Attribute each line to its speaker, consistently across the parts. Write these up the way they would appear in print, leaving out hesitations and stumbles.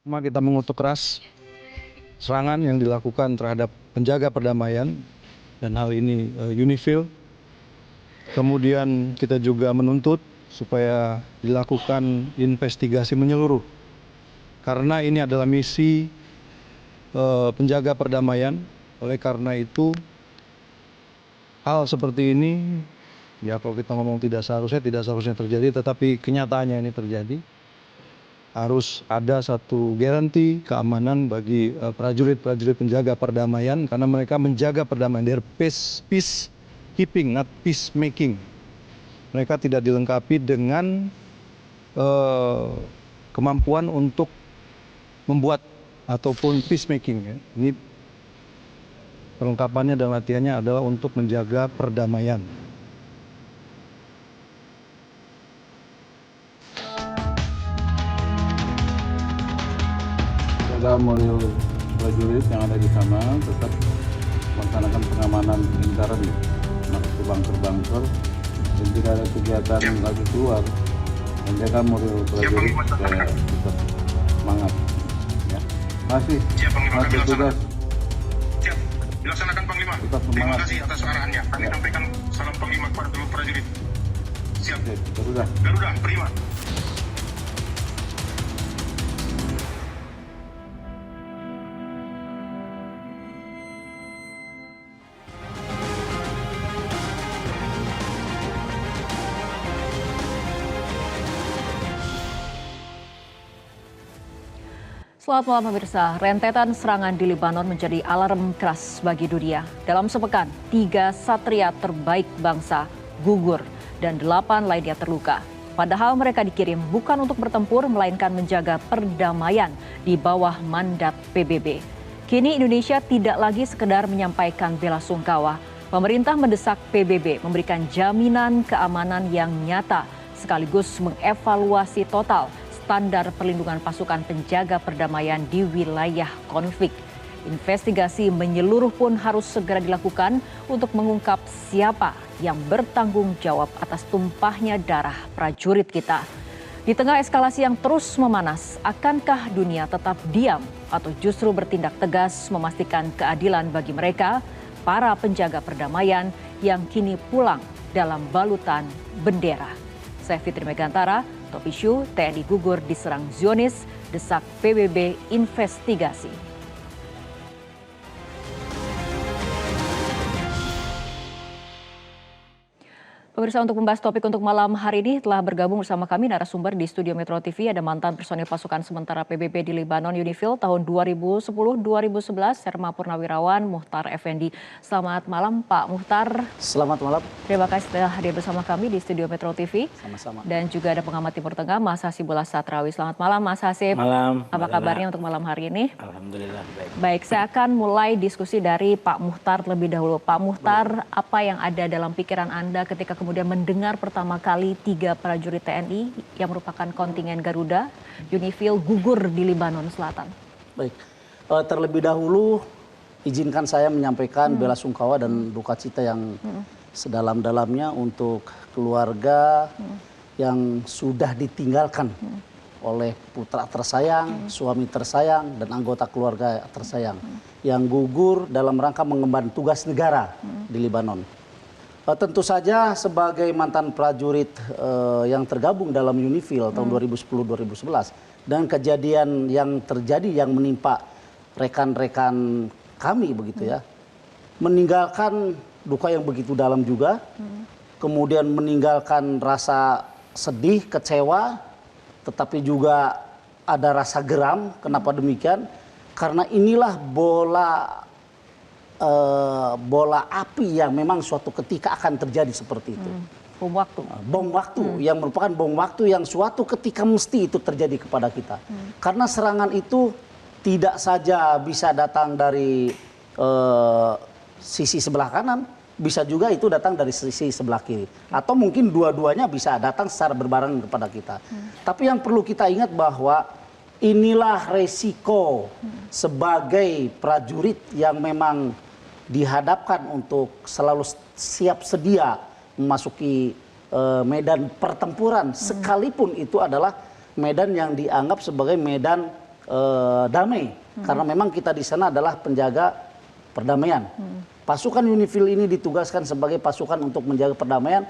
Speaker 1: Pertama, kita mengutuk keras serangan yang dilakukan terhadap penjaga perdamaian dan hal ini UNIFIL. Kemudian kita juga menuntut supaya dilakukan investigasi menyeluruh karena ini adalah misi penjaga perdamaian. Oleh karena itu hal seperti ini ya, kalau kita ngomong tidak seharusnya terjadi, tetapi kenyataannya ini terjadi. Harus ada satu garansi keamanan bagi prajurit-prajurit penjaga perdamaian karena mereka menjaga perdamaian. They're peacekeeping, not peacemaking. Mereka tidak dilengkapi dengan kemampuan untuk membuat ataupun peacemaking. Ya. Ini perlengkapannya dan latihannya adalah untuk menjaga perdamaian.
Speaker 2: Jaga moral prajurit yang ada di sana tetap melaksanakan pengamanan lingkaran, masuk ke bunker-bunker, dan tidak ada kegiatan lagi keluar. Menjaga moral prajurit supaya tetap semangat. Ya. Masih tugas.
Speaker 3: Siap, dilaksanakan Panglima.
Speaker 2: Tetap
Speaker 3: Terima
Speaker 2: semangat.
Speaker 3: kasih atas arahannya. Kami
Speaker 2: Ya.
Speaker 3: sampaikan salam Panglima kepada seluruh prajurit. Siap.
Speaker 2: Oke, Garuda.
Speaker 3: Garuda, prima.
Speaker 4: Selamat malam pemirsa, rentetan serangan di Lebanon menjadi alarm keras bagi dunia. Dalam sepekan, 3 satria terbaik bangsa gugur dan 8 lainnya terluka. Padahal mereka dikirim bukan untuk bertempur, melainkan menjaga perdamaian di bawah mandat PBB. Kini Indonesia tidak lagi sekedar menyampaikan bela sungkawa. Pemerintah mendesak PBB memberikan jaminan keamanan yang nyata, sekaligus mengevaluasi total standar perlindungan pasukan penjaga perdamaian di wilayah konflik. Investigasi menyeluruh pun harus segera dilakukan untuk mengungkap siapa yang bertanggung jawab atas tumpahnya darah prajurit kita. Di tengah eskalasi yang terus memanas, akankah dunia tetap diam atau justru bertindak tegas memastikan keadilan bagi mereka, para penjaga perdamaian yang kini pulang dalam balutan bendera? Saya Fitri Megantara. Top isu, TNI gugur diserang Zionis, desak PBB investigasi. Pemirsa, untuk membahas topik untuk malam hari ini telah bergabung bersama kami narasumber di studio Metro TV. Ada mantan personil pasukan sementara PBB di Lebanon UNIFIL tahun 2010-2011, Serma Purnawirawan Muhtar Effendi. Selamat malam Pak Muhtar.
Speaker 5: Selamat malam.
Speaker 4: Terima kasih telah hadir bersama kami di studio Metro TV.
Speaker 5: Sama-sama.
Speaker 4: Dan juga ada pengamat Timur Tengah Mas Hasibullah Satrawi. Selamat malam Mas Hasib.
Speaker 5: Malam.
Speaker 4: Apa kabarnya untuk malam hari ini?
Speaker 5: Alhamdulillah baik.
Speaker 4: Baik, saya akan mulai diskusi dari Pak Muhtar lebih dahulu. Pak Muhtar, apa yang ada dalam pikiran Anda ketika kemudian mendengar pertama kali 3 prajurit TNI yang merupakan kontingen Garuda UNIFIL gugur di Lebanon Selatan?
Speaker 5: Baik. Terlebih dahulu izinkan saya menyampaikan bela sungkawa dan duka cita yang sedalam-dalamnya untuk keluarga yang sudah ditinggalkan oleh putra tersayang, suami tersayang, dan anggota keluarga tersayang yang gugur dalam rangka mengemban tugas negara di Lebanon. Tentu saja sebagai mantan prajurit yang tergabung dalam UNIFIL tahun 2010-2011 dan kejadian yang terjadi yang menimpa rekan-rekan kami begitu ya, meninggalkan duka yang begitu dalam juga, kemudian meninggalkan rasa sedih, kecewa, tetapi juga ada rasa geram. Kenapa demikian? Karena inilah bola api yang memang suatu ketika akan terjadi seperti itu.
Speaker 4: Bom waktu.
Speaker 5: Bom waktu yang merupakan bom waktu yang suatu ketika mesti itu terjadi kepada kita. Karena serangan itu tidak saja bisa datang dari sisi sebelah kanan, bisa juga itu datang dari sisi sebelah kiri. Atau mungkin dua-duanya bisa datang secara berbarengan kepada kita. Tapi yang perlu kita ingat bahwa inilah resiko sebagai prajurit yang memang dihadapkan untuk selalu siap sedia memasuki medan pertempuran, sekalipun itu adalah medan yang dianggap sebagai medan damai, karena memang kita di sana adalah penjaga perdamaian. Pasukan UNIFIL ini ditugaskan sebagai pasukan untuk menjaga perdamaian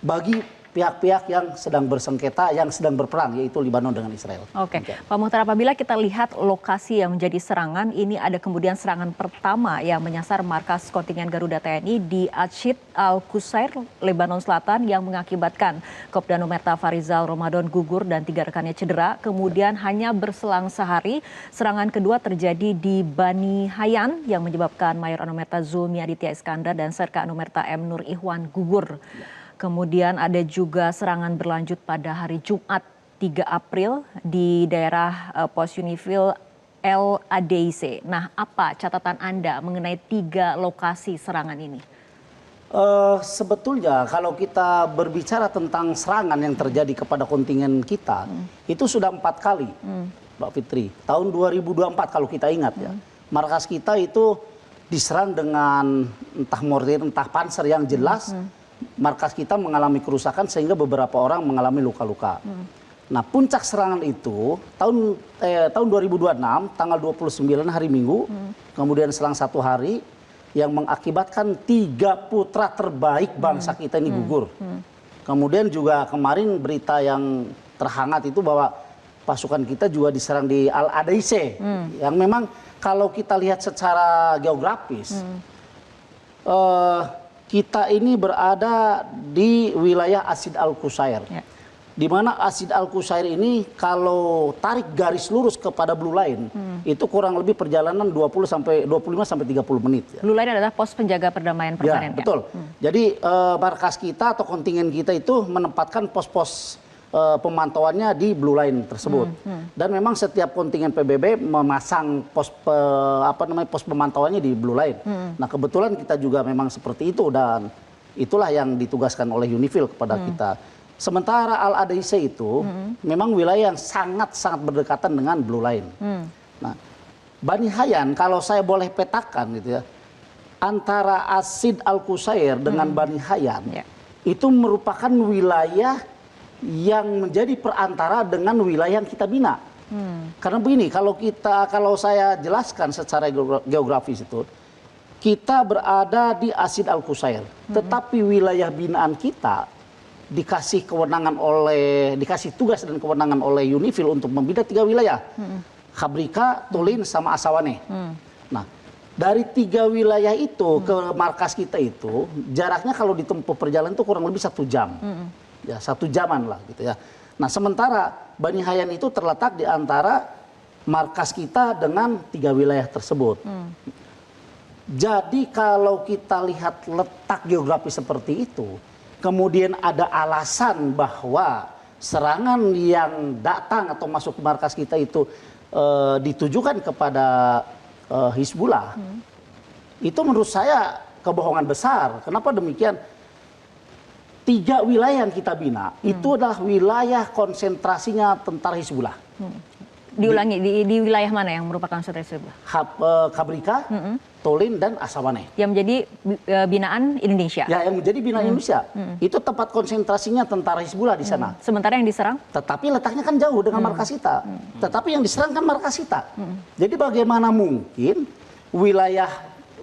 Speaker 5: bagi pihak-pihak yang sedang bersengketa, yang sedang berperang, yaitu Lebanon dengan Israel.
Speaker 4: Oke, Pak Muhtar, apabila kita lihat lokasi yang menjadi serangan, ini ada kemudian serangan pertama yang menyasar markas kontingen Garuda TNI di Atshid Al-Qusair, Lebanon Selatan, yang mengakibatkan Kopdanu Meta Farizal Ramadan gugur dan 3 rekannya cedera. Kemudian hanya berselang sehari, serangan kedua terjadi di Bani Hayan yang menyebabkan Mayor Anomerta Zulmi Aditya Iskandar dan Serka Anomerta M. Nur Ihwan gugur. Kemudian ada juga serangan berlanjut pada hari Jumat 3 April di daerah pos UNIFIL LADIC. Nah, apa catatan Anda mengenai 3 lokasi serangan ini?
Speaker 5: Sebetulnya kalau kita berbicara tentang serangan yang terjadi kepada kontingen kita, itu sudah 4 kali, Mbak Fitri. Tahun 2024 kalau kita ingat ya, markas kita itu diserang dengan entah mortir, entah panser yang jelas. Markas kita mengalami kerusakan sehingga beberapa orang mengalami luka-luka. Nah, puncak serangan itu tahun 2026 tanggal 29 hari Minggu, kemudian selang 1 hari yang mengakibatkan 3 putra terbaik bangsa kita ini gugur. Kemudian juga kemarin berita yang terhangat itu bahwa pasukan kita juga diserang di Al-Adaise, yang memang kalau kita lihat secara geografis, kita ini berada di wilayah Atshid Al-Qusair. Ya. Di mana Atshid Al-Qusair ini kalau tarik garis lurus kepada Blue Line, itu kurang lebih perjalanan 25 sampai 30 menit. Ya.
Speaker 4: Blue Line adalah pos penjaga perdamaian permanen.
Speaker 5: Ya, betul. Jadi markas kita atau kontingen kita itu menempatkan pos-pos pemantauannya di Blue Line tersebut. Dan memang setiap kontingen PBB memasang pos pemantauannya di Blue Line. Nah, kebetulan kita juga memang seperti itu dan itulah yang ditugaskan oleh UNIFIL kepada kita. Sementara Al-Adaise itu memang wilayah yang sangat-sangat berdekatan dengan Blue Line. Nah, Bani Hayan kalau saya boleh petakan gitu ya, antara Atshid Al-Qusair dengan Bani Hayan itu merupakan wilayah yang menjadi perantara dengan wilayah yang kita bina. Karena begini, kalau saya jelaskan secara geografis itu, kita berada di Atshid Al-Qusair, tetapi wilayah binaan kita dikasih tugas dan kewenangan oleh UNIFIL untuk membina 3 wilayah, Khabrika, Tulin, sama Asawane. Nah, dari 3 wilayah itu ke markas kita itu jaraknya kalau ditempuh perjalanan itu kurang lebih 1 jam. Ya, 1 jaman lah gitu ya. Nah, sementara Bani Hayan itu terletak di antara markas kita dengan 3 wilayah tersebut. Jadi kalau kita lihat letak geografis seperti itu, kemudian ada alasan bahwa serangan yang datang atau masuk ke markas kita itu ditujukan kepada Hizbullah, itu menurut saya kebohongan besar. Kenapa demikian? 3 wilayah yang kita bina itu adalah wilayah konsentrasinya tentara Hizbullah.
Speaker 4: Diulangi, di wilayah mana yang merupakan konsentrasi Hizbullah?
Speaker 5: Khabrika, Tulin, dan Asawane.
Speaker 4: Yang menjadi binaan Indonesia?
Speaker 5: Ya, yang menjadi binaan Indonesia. Itu tempat konsentrasinya tentara Hizbullah di sana.
Speaker 4: Sementara yang diserang?
Speaker 5: Tetapi letaknya kan jauh dengan markas kita. Tetapi yang diserang kan markas kita. Jadi bagaimana mungkin wilayah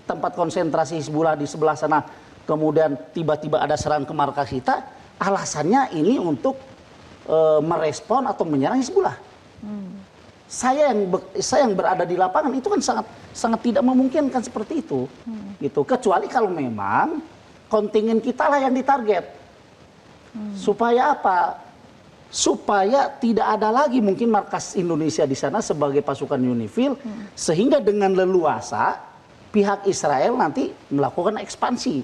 Speaker 5: tempat konsentrasi Hizbullah di sebelah sana kemudian tiba-tiba ada serangan ke markas kita, alasannya ini untuk merespon atau menyerang Hizbullah. Saya yang berada di lapangan itu kan sangat tidak memungkinkan seperti itu. Gitu. Kecuali kalau memang kontingen kita lah yang ditarget. Supaya apa? Supaya tidak ada lagi mungkin markas Indonesia di sana sebagai pasukan UNIFIL, sehingga dengan leluasa pihak Israel nanti melakukan ekspansi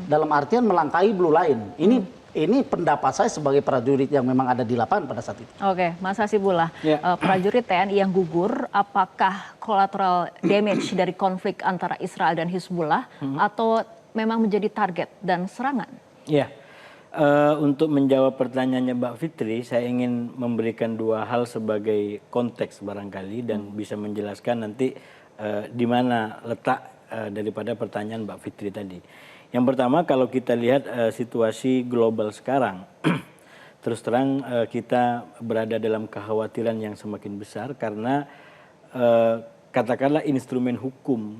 Speaker 5: dalam artian melangkahi Blue Line. Ini pendapat saya sebagai prajurit yang memang ada di lapangan pada saat itu.
Speaker 4: Oke, Mas Hasibullah, prajurit TNI yang gugur, apakah collateral damage dari konflik antara Israel dan Hizbullah atau memang menjadi target dan serangan?
Speaker 6: Ya, untuk menjawab pertanyaannya Mbak Fitri, saya ingin memberikan 2 hal sebagai konteks barangkali dan bisa menjelaskan nanti di mana letak daripada pertanyaan Mbak Fitri tadi. Yang pertama, kalau kita lihat situasi global sekarang, terus terang kita berada dalam kekhawatiran yang semakin besar karena katakanlah instrumen hukum,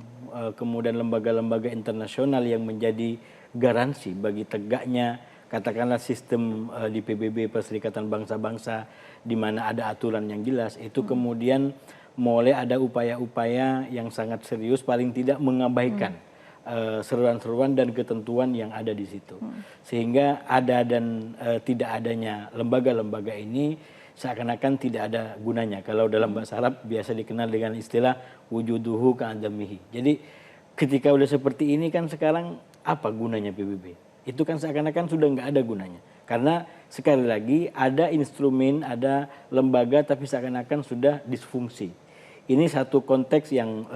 Speaker 6: kemudian lembaga-lembaga internasional yang menjadi garansi bagi tegaknya katakanlah sistem di PBB Perserikatan Bangsa-Bangsa di mana ada aturan yang jelas, itu kemudian mulai ada upaya-upaya yang sangat serius paling tidak mengabaikan seruan-seruan dan ketentuan yang ada di situ. Sehingga ada dan tidak adanya lembaga-lembaga ini seakan-akan tidak ada gunanya. Kalau dalam bahasa Arab biasa dikenal dengan istilah wujuduhu ka'adamihi. Jadi ketika udah seperti ini kan sekarang apa gunanya PBB? Itu kan seakan-akan sudah nggak ada gunanya. Karena sekali lagi ada instrumen, ada lembaga tapi seakan-akan sudah disfungsi. Ini satu konteks yang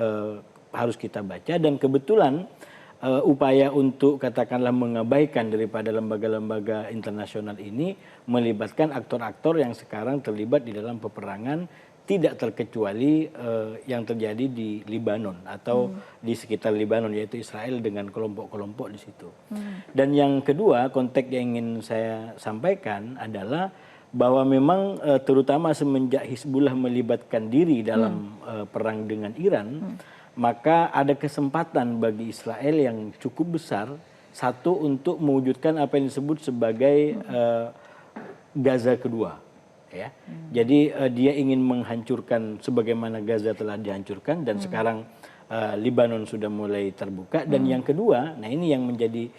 Speaker 6: harus kita baca dan kebetulan upaya untuk katakanlah mengabaikan daripada lembaga-lembaga internasional ini melibatkan aktor-aktor yang sekarang terlibat di dalam peperangan tidak terkecuali yang terjadi di Libanon atau di sekitar Libanon yaitu Israel dengan kelompok-kelompok di situ. Dan yang kedua konteks yang ingin saya sampaikan adalah bahwa memang terutama semenjak Hizbullah melibatkan diri dalam perang dengan Iran, maka ada kesempatan bagi Israel yang cukup besar, satu untuk mewujudkan apa yang disebut sebagai Gaza kedua. Ya. Jadi dia ingin menghancurkan sebagaimana Gaza telah dihancurkan dan sekarang Libanon sudah mulai terbuka. Dan yang kedua, nah ini yang menjadi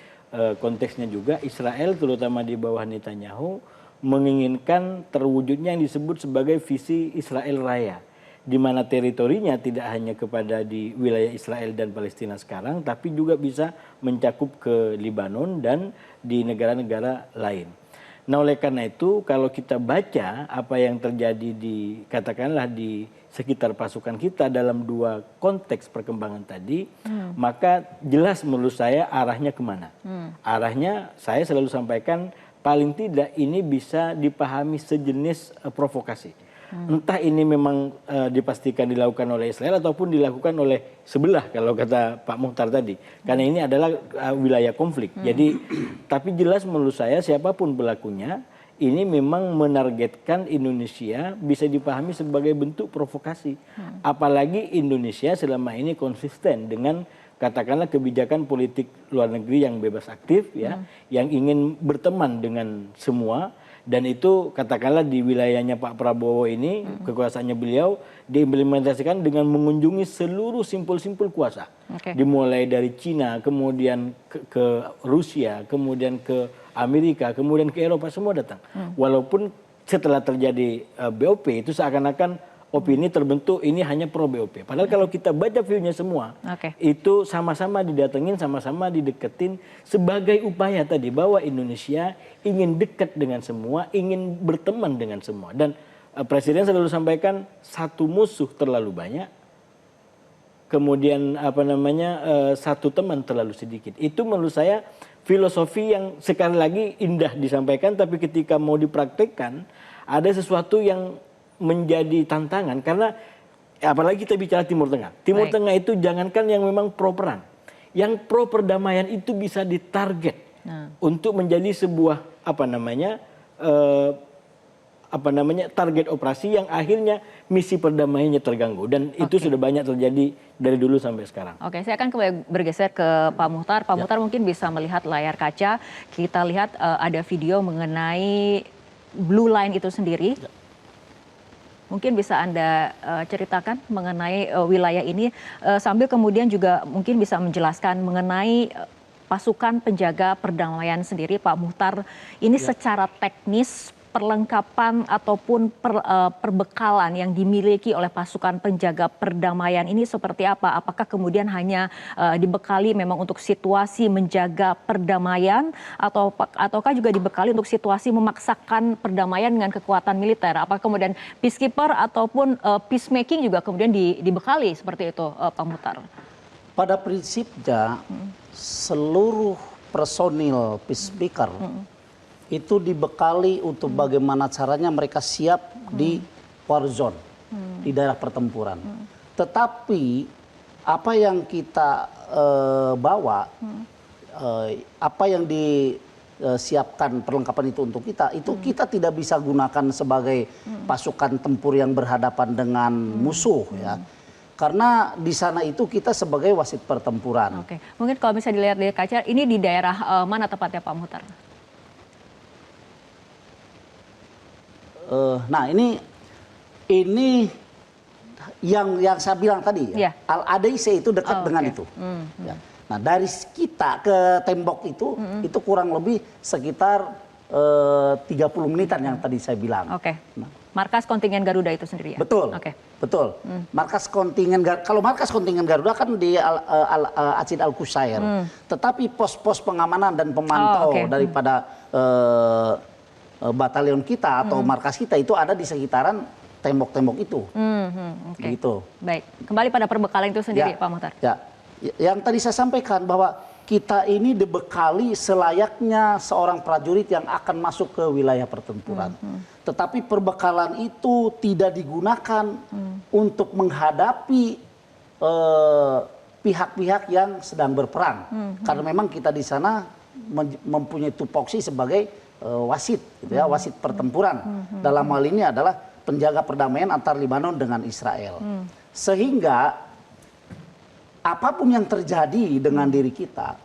Speaker 6: konteksnya juga, Israel terutama di bawah Netanyahu menginginkan terwujudnya yang disebut sebagai visi Israel Raya, di mana teritorinya tidak hanya kepada di wilayah Israel dan Palestina sekarang, tapi juga bisa mencakup ke Libanon dan di negara-negara lain. Nah oleh karena itu kalau kita baca apa yang terjadi di katakanlah di sekitar pasukan kita dalam dua konteks perkembangan tadi, maka jelas menurut saya arahnya kemana. Arahnya saya selalu sampaikan paling tidak ini bisa dipahami sejenis provokasi. Entah ini memang dipastikan dilakukan oleh Israel ataupun dilakukan oleh sebelah kalau kata Pak Muhtar tadi. Karena ini adalah wilayah konflik. Jadi tapi jelas menurut saya siapapun pelakunya ini memang menargetkan Indonesia bisa dipahami sebagai bentuk provokasi. Apalagi Indonesia selama ini konsisten dengan katakanlah kebijakan politik luar negeri yang bebas aktif ya, yang ingin berteman dengan semua. Dan itu katakanlah di wilayahnya Pak Prabowo ini, kekuasaannya beliau diimplementasikan dengan mengunjungi seluruh simpul-simpul kuasa. Dimulai dari Cina, kemudian ke Rusia, kemudian ke Amerika, kemudian ke Eropa, semua datang. Walaupun setelah terjadi BOP itu seakan-akan opini terbentuk ini hanya pro BOP. Padahal kalau kita baca view-nya semua, itu sama-sama didatengin, sama-sama dideketin sebagai upaya tadi bahwa Indonesia ingin dekat dengan semua, ingin berteman dengan semua. Dan Presiden selalu sampaikan satu musuh terlalu banyak, kemudian satu teman terlalu sedikit. Itu menurut saya filosofi yang sekali lagi indah disampaikan, tapi ketika mau dipraktekkan ada sesuatu yang menjadi tantangan karena apalagi kita bicara Timur Tengah. Timur Tengah itu jangankan yang memang pro perang, yang pro perdamaian itu bisa ditarget untuk menjadi sebuah target operasi yang akhirnya misi perdamaiannya terganggu dan itu sudah banyak terjadi dari dulu sampai sekarang.
Speaker 4: Oke, saya akan bergeser ke Pak Muhtar. Pak Muhtar mungkin bisa melihat layar kaca. Kita lihat ada video mengenai Blue Line itu sendiri. Mungkin bisa Anda ceritakan mengenai wilayah ini sambil kemudian juga mungkin bisa menjelaskan mengenai pasukan penjaga perdamaian sendiri, Pak Muhtar. Ini secara teknis perlengkapan ataupun perbekalan yang dimiliki oleh pasukan penjaga perdamaian ini seperti apa? Apakah kemudian hanya dibekali memang untuk situasi menjaga perdamaian ataukah juga dibekali untuk situasi memaksakan perdamaian dengan kekuatan militer? Apakah kemudian peacekeeper ataupun peacemaking juga kemudian dibekali seperti itu, Pak Muhtar?
Speaker 5: Pada prinsipnya seluruh personil peacemaker itu dibekali untuk bagaimana caranya mereka siap di war zone, di daerah pertempuran. Tetapi apa yang kita bawa, apa yang siapkan perlengkapan itu untuk kita, itu kita tidak bisa gunakan sebagai pasukan tempur yang berhadapan dengan musuh ya. Karena di sana itu kita sebagai wasit pertempuran.
Speaker 4: Oke, mungkin kalau bisa dilihat dari kaca, ini di daerah mana tepatnya Pak Muhtar?
Speaker 5: Nah ini yang saya bilang tadi ya, Al-Adaise itu dekat dengan itu. Ya. Nah dari kita ke tembok itu kurang lebih sekitar 30 menitan yang tadi saya bilang.
Speaker 4: Oke. Markas kontingen Garuda itu sendiri ya?
Speaker 5: Betul.
Speaker 4: Oke.
Speaker 5: Betul. Markas kontingen kalau markas kontingen Garuda kan di Acid Al-Qusair. Tetapi pos-pos pengamanan dan pemantau daripada batalion kita atau markas kita itu ada di sekitaran tembok-tembok itu. Begitu.
Speaker 4: Baik. Kembali pada perbekalan itu sendiri Pak Muhtar.
Speaker 5: Ya. Yang tadi saya sampaikan bahwa kita ini dibekali selayaknya seorang prajurit yang akan masuk ke wilayah pertempuran. Tetapi perbekalan itu tidak digunakan untuk menghadapi pihak-pihak yang sedang berperang. Karena memang kita di sana mempunyai tupoksi sebagai wasit, gitu ya, wasit pertempuran. Dalam hal ini adalah penjaga perdamaian antar Lebanon dengan Israel. Sehingga apapun yang terjadi dengan diri kita,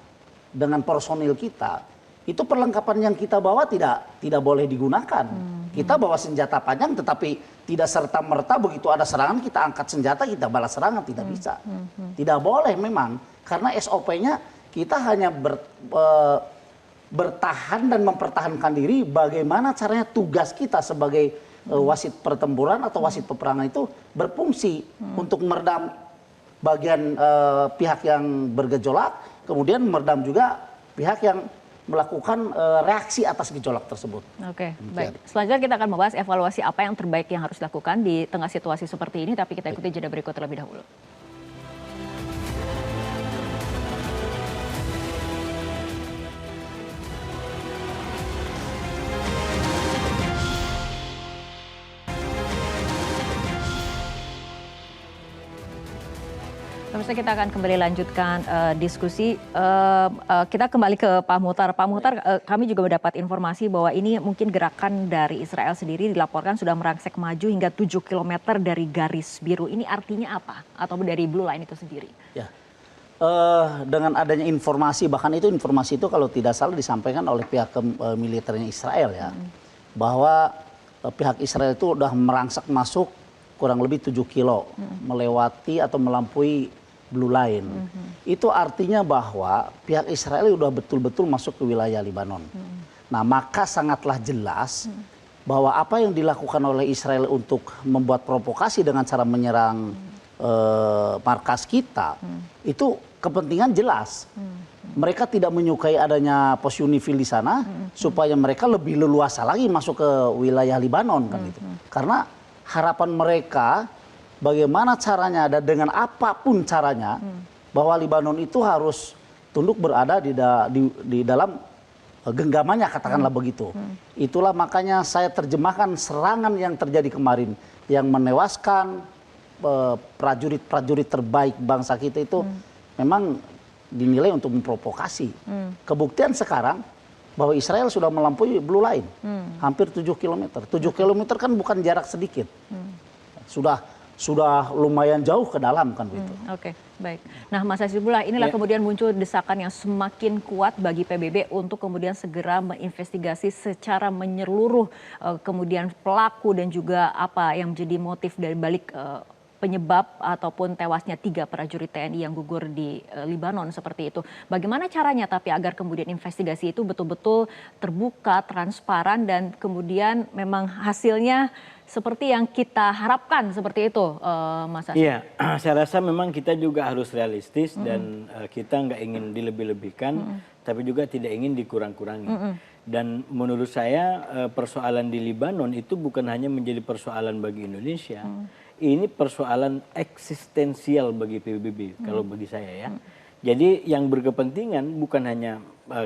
Speaker 5: dengan personil kita, itu perlengkapan yang kita bawa tidak boleh digunakan. Kita bawa senjata panjang, tetapi tidak serta-merta begitu ada serangan kita angkat senjata, kita balas serangan, tidak bisa. Tidak boleh memang, karena SOP-nya kita hanya bertahan dan mempertahankan diri. Bagaimana caranya tugas kita sebagai wasit pertempuran atau wasit peperangan itu berfungsi untuk meredam bagian pihak yang bergejolak, kemudian meredam juga pihak yang melakukan reaksi atas gejolak tersebut.
Speaker 4: Oke, baik. Selanjutnya kita akan membahas evaluasi apa yang terbaik yang harus dilakukan di tengah situasi seperti ini, tapi kita ikuti jeda berikut terlebih dahulu. Pemirsa, kita akan kembali lanjutkan diskusi. Kita kembali ke Pak Muhtar. Pak Muhtar, kami juga mendapat informasi bahwa ini mungkin gerakan dari Israel sendiri dilaporkan sudah merangsek maju hingga 7 km dari garis biru. Ini artinya apa? Atau dari Blue Line itu sendiri? Ya,
Speaker 5: dengan adanya informasi, bahkan itu informasi itu kalau tidak salah disampaikan oleh pihak militernya Israel ya, bahwa pihak Israel itu sudah merangsek masuk kurang lebih 7 kilo, melewati atau melampaui Blue Line. Itu artinya bahwa pihak Israel sudah betul-betul masuk ke wilayah Lebanon. Nah, maka sangatlah jelas bahwa apa yang dilakukan oleh Israel untuk membuat provokasi dengan cara menyerang markas kita, itu kepentingan jelas. Mereka tidak menyukai adanya pos Unifil di sana, supaya mereka lebih leluasa lagi masuk ke wilayah Lebanon kan gitu. Karena harapan mereka bagaimana caranya dan dengan apapun caranya bahwa Lebanon itu harus tunduk berada di dalam genggamannya, katakanlah begitu. Itulah makanya saya terjemahkan serangan yang terjadi kemarin yang menewaskan prajurit-prajurit terbaik bangsa kita itu memang dinilai untuk memprovokasi. Kebuktian sekarang bahwa Israel sudah melampaui Blue Line, hampir 7 km. 7 km kan bukan jarak sedikit. Sudah lumayan jauh ke dalam kan begitu.
Speaker 4: Oke, baik. Nah, Mas Hasibullah, inilah kemudian muncul desakan yang semakin kuat bagi PBB untuk kemudian segera menginvestigasi secara menyeluruh kemudian pelaku dan juga apa yang menjadi motif dari balik penyebab ataupun tewasnya 3 prajurit TNI yang gugur di Lebanon seperti itu. Bagaimana caranya tapi agar kemudian investigasi itu betul-betul terbuka, transparan dan kemudian memang hasilnya seperti yang kita harapkan seperti itu, Mas Hasim?
Speaker 6: Iya, saya rasa memang kita juga harus realistis dan kita nggak ingin dilebih-lebihkan, tapi juga tidak ingin dikurang-kurangi. Dan menurut saya persoalan di Lebanon itu bukan hanya menjadi persoalan bagi Indonesia, ini persoalan eksistensial bagi PBB kalau bagi saya ya. Jadi yang berkepentingan bukan hanya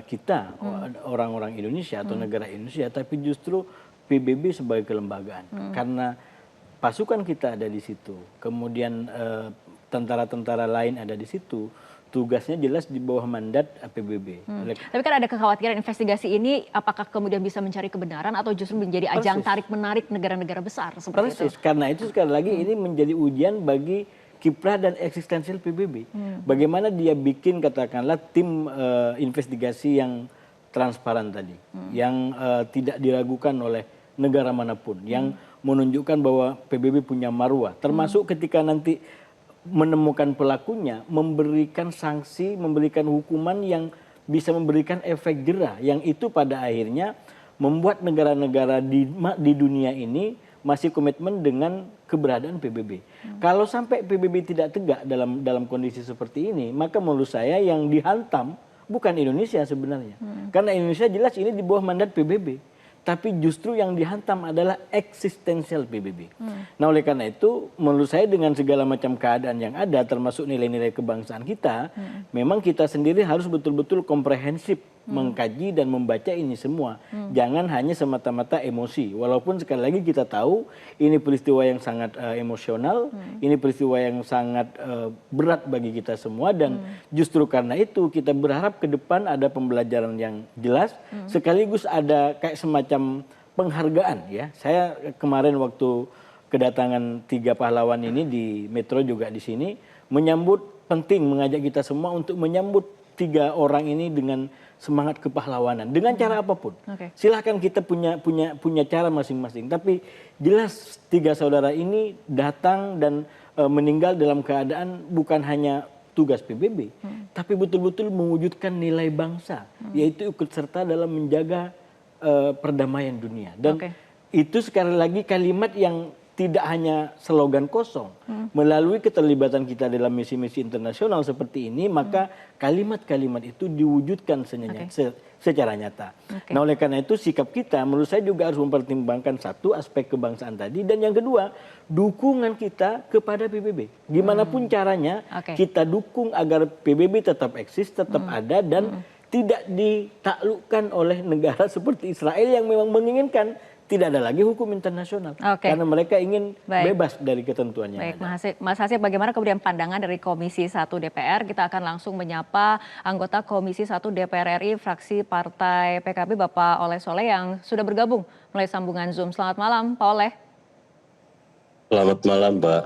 Speaker 6: kita orang-orang Indonesia atau negara Indonesia, tapi justru PBB sebagai kelembagaan. Karena pasukan kita ada di situ, kemudian tentara-tentara lain ada di situ, tugasnya jelas di bawah mandat PBB.
Speaker 4: Tapi kan ada kekhawatiran investigasi ini apakah kemudian bisa mencari kebenaran atau justru menjadi ajang tarik-menarik negara-negara besar seperti itu?
Speaker 6: Persis, karena itu sekali lagi ini menjadi ujian bagi kiprah dan eksistensial PBB. Bagaimana dia bikin katakanlah tim investigasi yang transparan tadi, yang tidak diragukan oleh negara manapun, yang menunjukkan bahwa PBB punya marwah, termasuk ketika nanti menemukan pelakunya, memberikan sanksi, memberikan hukuman yang bisa memberikan efek jera, yang itu pada akhirnya membuat negara-negara di dunia ini masih komitmen dengan keberadaan PBB. Kalau sampai PBB tidak tegak dalam kondisi seperti ini, maka menurut saya yang dihantam bukan Indonesia sebenarnya. Karena Indonesia jelas ini di bawah mandat PBB. Tapi justru yang dihantam adalah eksistensial PBB. Nah oleh karena itu menurut saya dengan segala macam keadaan yang ada termasuk nilai-nilai kebangsaan kita, memang kita sendiri harus betul-betul komprehensif mengkaji dan membaca ini semua. Jangan hanya semata-mata emosi. Walaupun sekali lagi kita tahu ini peristiwa yang sangat emosional, ini peristiwa yang sangat berat bagi kita semua dan justru karena itu kita berharap ke depan ada pembelajaran yang jelas, sekaligus ada kayak semacam penghargaan ya. Saya kemarin waktu kedatangan 3 pahlawan ini di Metro juga di sini menyambut penting mengajak kita semua untuk menyambut 3 orang ini dengan semangat kepahlawanan dengan cara apapun. Silahkan kita punya cara masing-masing. Tapi jelas 3 saudara ini datang dan meninggal dalam keadaan bukan hanya tugas PBB, tapi betul-betul mewujudkan nilai bangsa, yaitu ikut serta dalam menjaga perdamaian dunia. Dan itu sekali lagi kalimat yang tidak hanya slogan kosong. Melalui keterlibatan kita dalam misi-misi internasional seperti ini, maka kalimat-kalimat itu diwujudkan secara nyata. Nah oleh karena itu sikap kita menurut saya juga harus mempertimbangkan satu aspek kebangsaan tadi. Dan yang kedua, dukungan kita kepada PBB. Gimana pun caranya kita dukung agar PBB tetap eksis, tetap ada dan tidak ditaklukkan oleh negara seperti Israel yang memang menginginkan tidak ada lagi hukum internasional karena mereka ingin bebas dari ketentuannya.
Speaker 4: Baik, Mas Hasib, bagaimana kemudian pandangan dari Komisi 1 DPR? Kita akan langsung menyapa anggota Komisi 1 DPR RI fraksi Partai PKB Bapak Oleh Soleh yang sudah bergabung melalui sambungan Zoom. Selamat malam, Pak Oleh.
Speaker 7: Selamat malam, Mbak.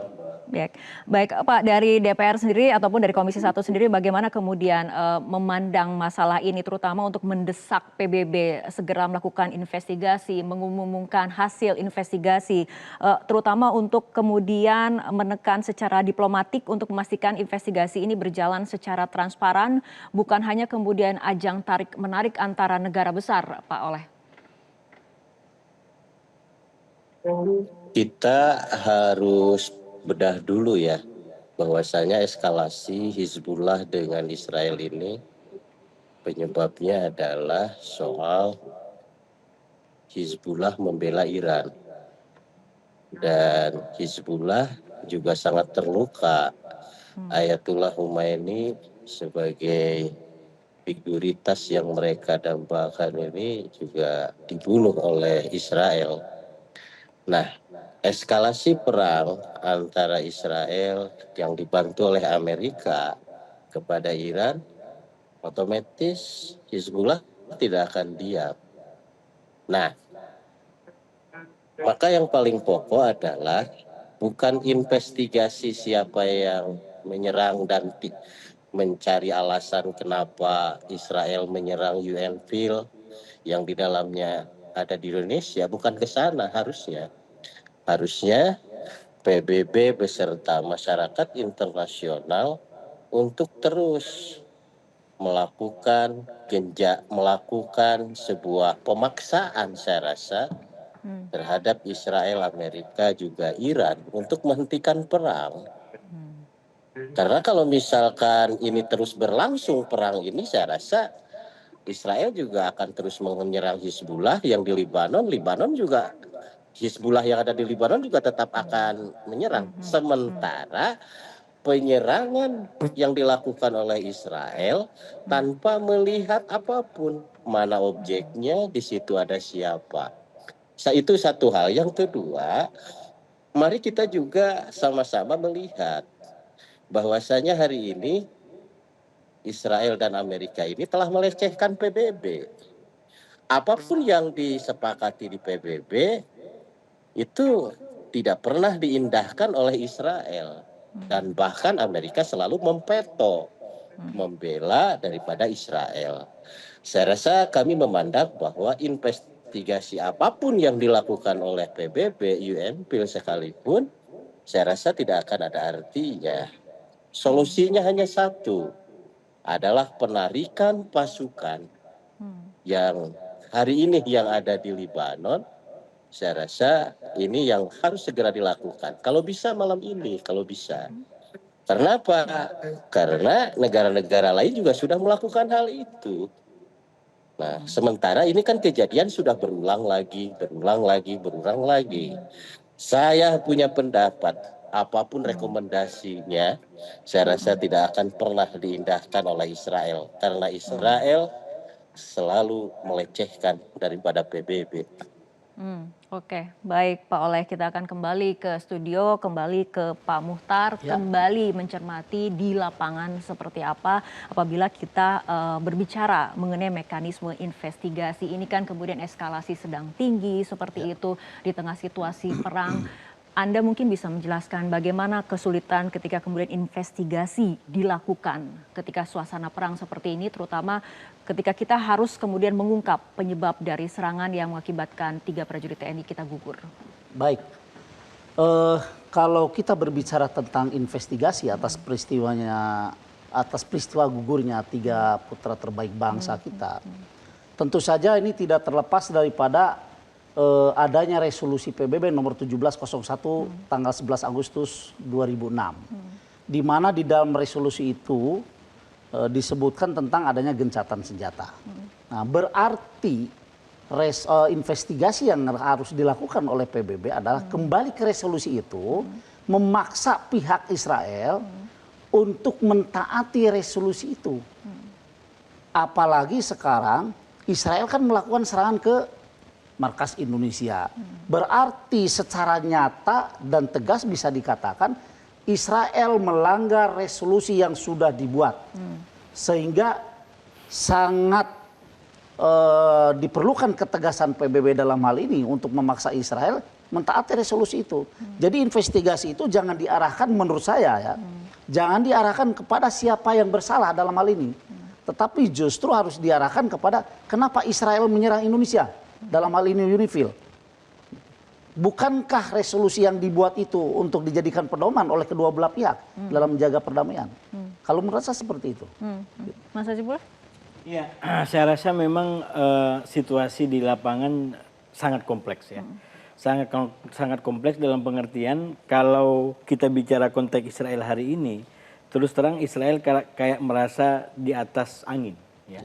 Speaker 4: Baik Pak, dari DPR sendiri ataupun dari Komisi 1 sendiri bagaimana kemudian memandang masalah ini terutama untuk mendesak PBB segera melakukan investigasi, mengumumkan hasil investigasi terutama untuk kemudian menekan secara diplomatik untuk memastikan investigasi ini berjalan secara transparan bukan hanya kemudian ajang tarik-menarik antara negara besar, Pak Oleh.
Speaker 7: Kita harus bedah dulu ya, bahwasanya eskalasi Hizbullah dengan Israel ini penyebabnya adalah soal Hizbullah membela Iran. Dan Hizbullah juga sangat terluka. Ayatullah Khomeini sebagai figuritas yang mereka dambakan ini juga dibunuh oleh Israel. Nah, eskalasi perang antara Israel yang dibantu oleh Amerika kepada Iran, otomatis Hizbullah tidak akan diam. Nah, maka yang paling pokok adalah bukan investigasi siapa yang menyerang dan mencari alasan kenapa Israel menyerang UNFIL yang di dalamnya ada di Indonesia, bukan ke sana harusnya. Harusnya PBB beserta masyarakat internasional untuk terus melakukan sebuah pemaksaan saya rasa terhadap Israel, Amerika juga Iran untuk menghentikan perang. Karena kalau misalkan ini terus berlangsung perang ini saya rasa Israel juga akan terus menyerang Hizbullah yang di Libanon juga Hizbullah yang ada di Libanon juga tetap akan menyerang. Sementara penyerangan yang dilakukan oleh Israel tanpa melihat apapun. Mana objeknya, di situ ada siapa. Itu satu hal. Yang kedua, mari kita juga sama-sama melihat bahwasanya hari ini Israel dan Amerika ini telah melecehkan PBB. Apapun yang disepakati di PBB itu tidak pernah diindahkan oleh Israel. Dan bahkan Amerika selalu memveto, membela daripada Israel. Saya rasa kami memandang bahwa investigasi apapun yang dilakukan oleh PBB, UNPIL sekalipun, saya rasa tidak akan ada artinya. Solusinya hanya satu, adalah penarikan pasukan yang hari ini yang ada di Libanon. Saya rasa ini yang harus segera dilakukan. Kalau bisa malam ini, kalau bisa. Karena apa? Karena negara-negara lain juga sudah melakukan hal itu. Nah, sementara ini kan kejadian sudah berulang lagi. Saya punya pendapat, apapun rekomendasinya, saya rasa tidak akan pernah diindahkan oleh Israel. Karena Israel selalu melecehkan daripada PBB.
Speaker 4: Oke, baik Pak Oleh, kita akan kembali ke studio, kembali ke Pak Muhtar, kembali mencermati di lapangan seperti apa apabila kita berbicara mengenai mekanisme investigasi. Ini kan kemudian eskalasi sedang tinggi seperti itu di tengah situasi perang. Anda mungkin bisa menjelaskan bagaimana kesulitan ketika kemudian investigasi dilakukan ketika suasana perang seperti ini, terutama ketika kita harus kemudian mengungkap penyebab dari serangan yang mengakibatkan 3 prajurit TNI kita gugur.
Speaker 5: Baik, kalau kita berbicara tentang investigasi atas peristiwa gugurnya 3 putra terbaik bangsa kita, tentu saja ini tidak terlepas daripada adanya resolusi PBB nomor 1701 tanggal 11 Agustus 2006. Di mana di dalam resolusi itu disebutkan tentang adanya gencatan senjata. Nah, berarti investigasi yang harus dilakukan oleh PBB adalah kembali ke resolusi itu, memaksa pihak Israel untuk mentaati resolusi itu. Apalagi sekarang Israel kan melakukan serangan ke markas Indonesia. Berarti secara nyata dan tegas bisa dikatakan Israel melanggar resolusi yang sudah dibuat. Sehingga sangat diperlukan ketegasan PBB dalam hal ini untuk memaksa Israel mentaati resolusi itu. Jadi investigasi itu jangan diarahkan, menurut saya ya, jangan diarahkan kepada siapa yang bersalah dalam hal ini. Tetapi justru harus diarahkan kepada kenapa Israel menyerang Indonesia. Dalam hal ini UNIFIL. Bukankah resolusi yang dibuat itu untuk dijadikan pedoman oleh kedua belah pihak dalam menjaga perdamaian? Kalau menurut saya seperti itu.
Speaker 4: Mas Hajibullah?
Speaker 6: Ya, saya rasa memang situasi di lapangan sangat kompleks ya. Sangat kompleks dalam pengertian kalau kita bicara konteks Israel hari ini, terus terang Israel kayak merasa di atas angin ya.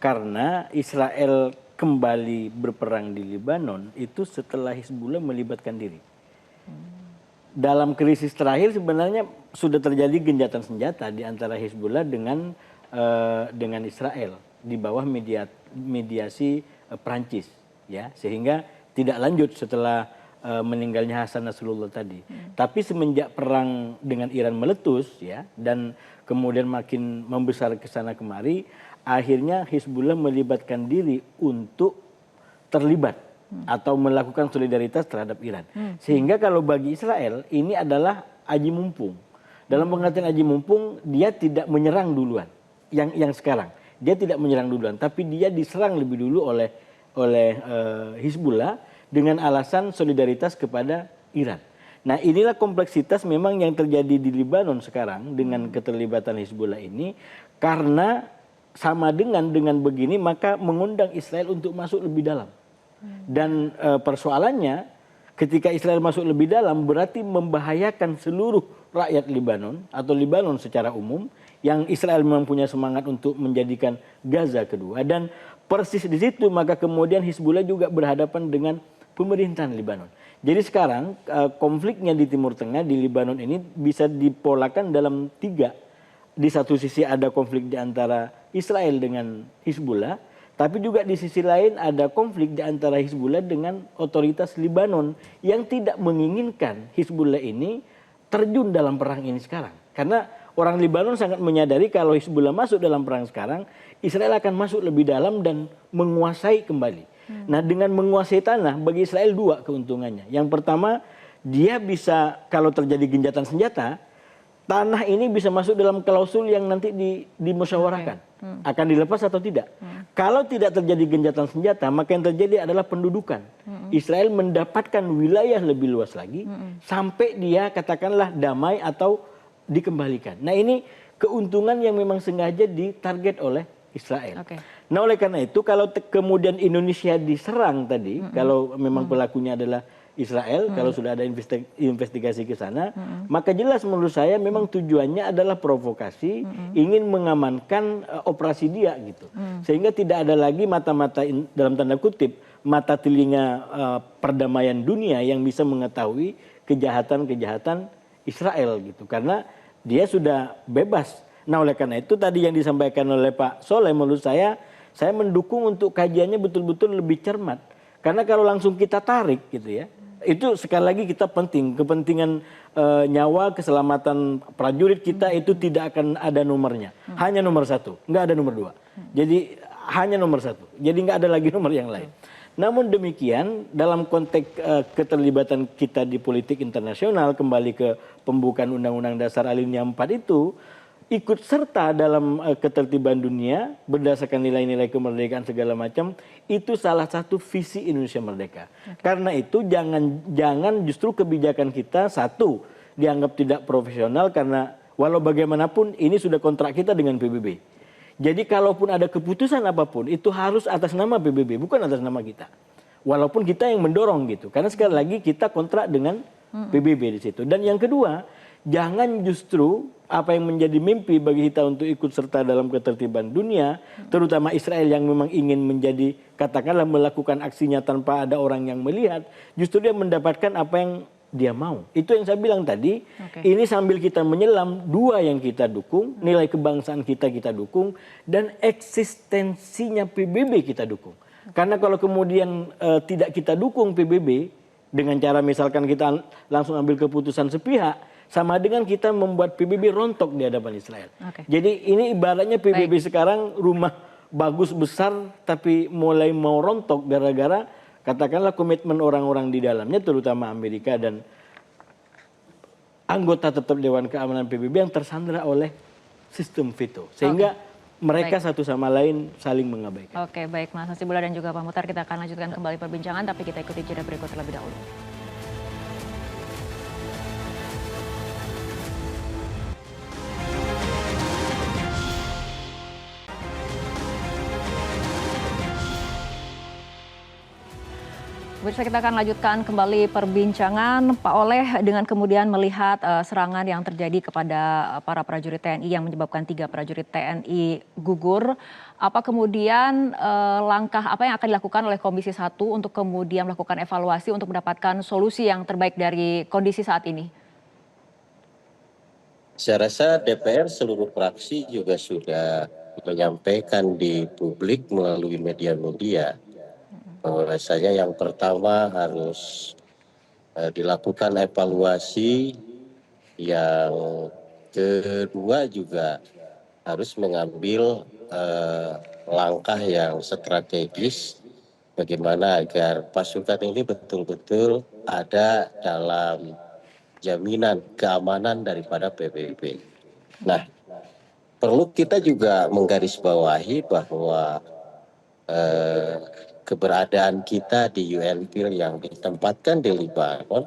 Speaker 6: Karena Israel kembali berperang di Libanon itu setelah Hizbullah melibatkan diri. Dalam krisis terakhir sebenarnya sudah terjadi gencatan senjata di antara Hizbullah dengan Israel di bawah mediasi Prancis ya, sehingga tidak lanjut setelah meninggalnya Hasan Nasrullah tadi. Tapi semenjak perang dengan Iran meletus ya dan kemudian makin membesar ke sana kemari, akhirnya Hizbullah melibatkan diri untuk terlibat atau melakukan solidaritas terhadap Iran. Sehingga kalau bagi Israel ini adalah aji mumpung. Dalam pengertian aji mumpung, dia tidak menyerang duluan. Yang sekarang dia tidak menyerang duluan, tapi dia diserang lebih dulu oleh Hizbullah dengan alasan solidaritas kepada Iran. Nah, inilah kompleksitas memang yang terjadi di Libanon sekarang dengan keterlibatan Hizbullah ini, karena sama dengan begini maka mengundang Israel untuk masuk lebih dalam. Dan persoalannya ketika Israel masuk lebih dalam berarti membahayakan seluruh rakyat Libanon atau Libanon secara umum, yang Israel memang punya semangat untuk menjadikan Gaza kedua. Dan persis di situ maka kemudian Hizbullah juga berhadapan dengan pemerintahan Libanon. Jadi sekarang konfliknya di Timur Tengah, di Libanon ini bisa dipolakan dalam 3. Di satu sisi ada konflik di antara Israel dengan Hizbullah, tapi juga di sisi lain ada konflik di antara Hizbullah dengan otoritas Libanon yang tidak menginginkan Hizbullah ini terjun dalam perang ini sekarang. Karena orang Libanon sangat menyadari kalau Hizbullah masuk dalam perang sekarang, Israel akan masuk lebih dalam dan menguasai kembali. Nah, dengan menguasai tanah, bagi Israel dua keuntungannya. Yang pertama, dia bisa kalau terjadi gencatan senjata, tanah ini bisa masuk dalam klausul yang nanti dimusyawarahkan. Akan dilepas atau tidak. Kalau tidak terjadi gencatan senjata, maka yang terjadi adalah pendudukan. Israel mendapatkan wilayah lebih luas lagi, sampai dia katakanlah damai atau dikembalikan. Nah, ini keuntungan yang memang sengaja ditarget oleh Israel. Nah, oleh karena itu kalau kemudian Indonesia diserang tadi, kalau memang pelakunya adalah Israel, kalau sudah ada investigasi ke sana, maka jelas menurut saya memang tujuannya adalah provokasi, ingin mengamankan operasi dia gitu. Sehingga tidak ada lagi mata-mata dalam tanda kutip, mata telinga perdamaian dunia yang bisa mengetahui kejahatan-kejahatan Israel gitu. Karena dia sudah bebas. Nah, oleh karena itu tadi yang disampaikan oleh Pak Soleh, menurut saya mendukung untuk kajiannya betul-betul lebih cermat. Karena kalau langsung kita tarik gitu ya, itu sekali lagi kita kepentingan nyawa, keselamatan prajurit kita itu tidak akan ada nomornya. Hanya nomor satu, nggak ada nomor dua. Jadi hanya nomor satu, jadi nggak ada lagi nomor yang lain. Namun demikian dalam konteks keterlibatan kita di politik internasional, kembali ke pembukaan Undang-Undang Dasar Alinea 4 itu, ikut serta dalam ketertiban dunia berdasarkan nilai-nilai kemerdekaan segala macam, itu salah satu visi Indonesia Merdeka. Karena itu jangan justru kebijakan kita satu dianggap tidak profesional, karena walau bagaimanapun ini sudah kontrak kita dengan PBB. Jadi kalaupun ada keputusan apapun itu harus atas nama PBB, bukan atas nama kita. Walaupun kita yang mendorong gitu. Karena sekali lagi kita kontrak dengan PBB di situ. Dan yang kedua, jangan justru apa yang menjadi mimpi bagi kita untuk ikut serta dalam ketertiban dunia, terutama Israel yang memang ingin menjadi, katakanlah melakukan aksinya tanpa ada orang yang melihat, justru dia mendapatkan apa yang dia mau. Itu yang saya bilang tadi, ini sambil kita menyelam, dua yang kita dukung, nilai kebangsaan kita dukung, dan eksistensinya PBB kita dukung. Karena kalau kemudian tidak kita dukung PBB, dengan cara misalkan kita langsung ambil keputusan sepihak, sama dengan kita membuat PBB rontok di hadapan Israel. Jadi ini ibaratnya PBB sekarang rumah bagus besar tapi mulai mau rontok gara-gara katakanlah komitmen orang-orang di dalamnya, terutama Amerika dan anggota tetap Dewan Keamanan PBB yang tersandra oleh sistem veto. Sehingga mereka satu sama lain saling mengabaikan.
Speaker 4: Oke, baik Mas Hasibullah dan juga Pak Muhtar, kita akan lanjutkan kembali perbincangan, tapi kita ikuti jeda berikut terlebih dahulu. Pemirsa, kita akan lanjutkan kembali perbincangan. Pak Oleh, dengan kemudian melihat serangan yang terjadi kepada para prajurit TNI yang menyebabkan 3 prajurit TNI gugur, apa kemudian langkah apa yang akan dilakukan oleh Komisi 1 untuk kemudian melakukan evaluasi untuk mendapatkan solusi yang terbaik dari kondisi saat ini?
Speaker 7: Saya rasa DPR seluruh fraksi juga sudah menyampaikan di publik melalui media-media bahwasanya yang pertama harus dilakukan evaluasi, yang kedua juga harus mengambil langkah yang strategis bagaimana agar pasukan ini betul-betul ada dalam jaminan keamanan daripada PBB. Nah, perlu kita juga menggarisbawahi bahwa keberadaan kita di UNFIL yang ditempatkan di Libanon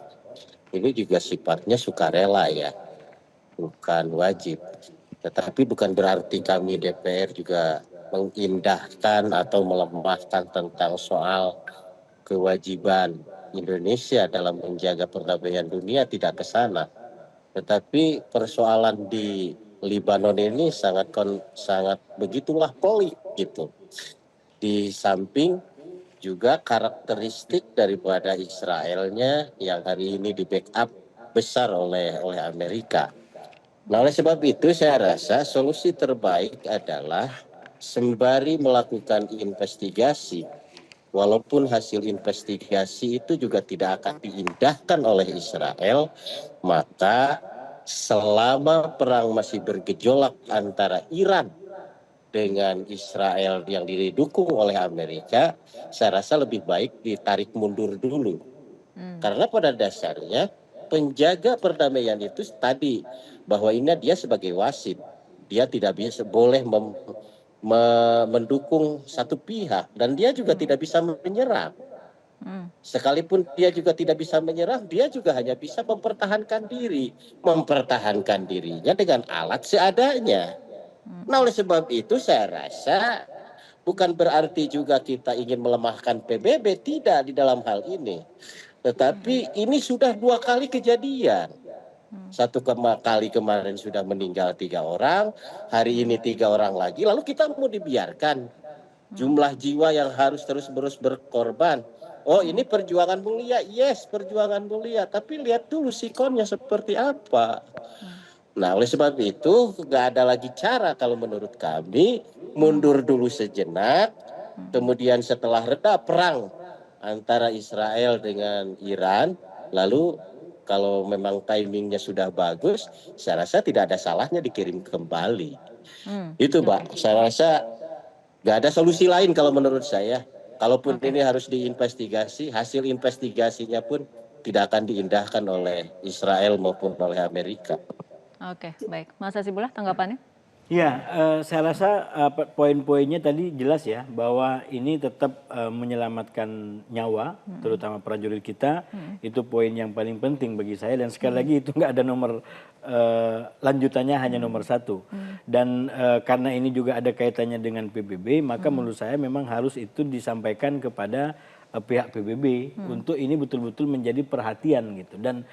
Speaker 7: ini juga sifatnya sukarela ya, bukan wajib. Tetapi bukan berarti kami DPR juga mengindahkan atau melemahkan tentang soal kewajiban Indonesia dalam menjaga perdamaian dunia, tidak ke sana. Tetapi persoalan di Libanon ini sangat begitulah pelik gitu. Di samping juga karakteristik daripada Israelnya yang hari ini di backup besar oleh Amerika. Nah, oleh sebab itu saya rasa solusi terbaik adalah sembari melakukan investigasi, walaupun hasil investigasi itu juga tidak akan diindahkan oleh Israel, maka selama perang masih bergejolak antara Iran dengan Israel yang didukung oleh Amerika, saya rasa lebih baik ditarik mundur dulu. Karena pada dasarnya penjaga perdamaian itu tadi, bahwa ini dia sebagai wasit, dia tidak bisa boleh mendukung satu pihak, dan dia juga tidak bisa menyerang. Sekalipun dia juga tidak bisa menyerang, dia juga hanya bisa mempertahankan dirinya dengan alat seadanya. Nah, oleh sebab itu saya rasa bukan berarti juga kita ingin melemahkan PBB, tidak di dalam hal ini. Tetapi ini sudah 2 kali kejadian. Satu kali kemarin sudah meninggal 3 orang, hari ini 3 orang lagi, lalu kita mau dibiarkan jumlah jiwa yang harus terus-menerus berkorban. Oh, ini perjuangan mulia, yes, perjuangan mulia, tapi lihat dulu sikonnya seperti apa. Nah, oleh sebab itu nggak ada lagi cara kalau menurut kami mundur dulu sejenak, kemudian setelah reda perang antara Israel dengan Iran, lalu kalau memang timingnya sudah bagus, saya rasa tidak ada salahnya dikirim kembali. Itu, Mbak. Saya rasa nggak ada solusi lain kalau menurut saya. Kalaupun ini harus diinvestigasi, hasil investigasinya pun tidak akan diindahkan oleh Israel maupun oleh Amerika.
Speaker 4: Oke, baik. Mas Hasibullah, tanggapannya?
Speaker 6: Ya, saya rasa poin-poinnya tadi jelas ya, bahwa ini tetap menyelamatkan nyawa, terutama prajurit kita. Itu poin yang paling penting bagi saya, dan sekali lagi itu nggak ada nomor lanjutannya, hanya nomor 1. Dan karena ini juga ada kaitannya dengan PBB, maka menurut saya memang harus itu disampaikan kepada pihak PBB untuk ini betul-betul menjadi perhatian gitu. Dan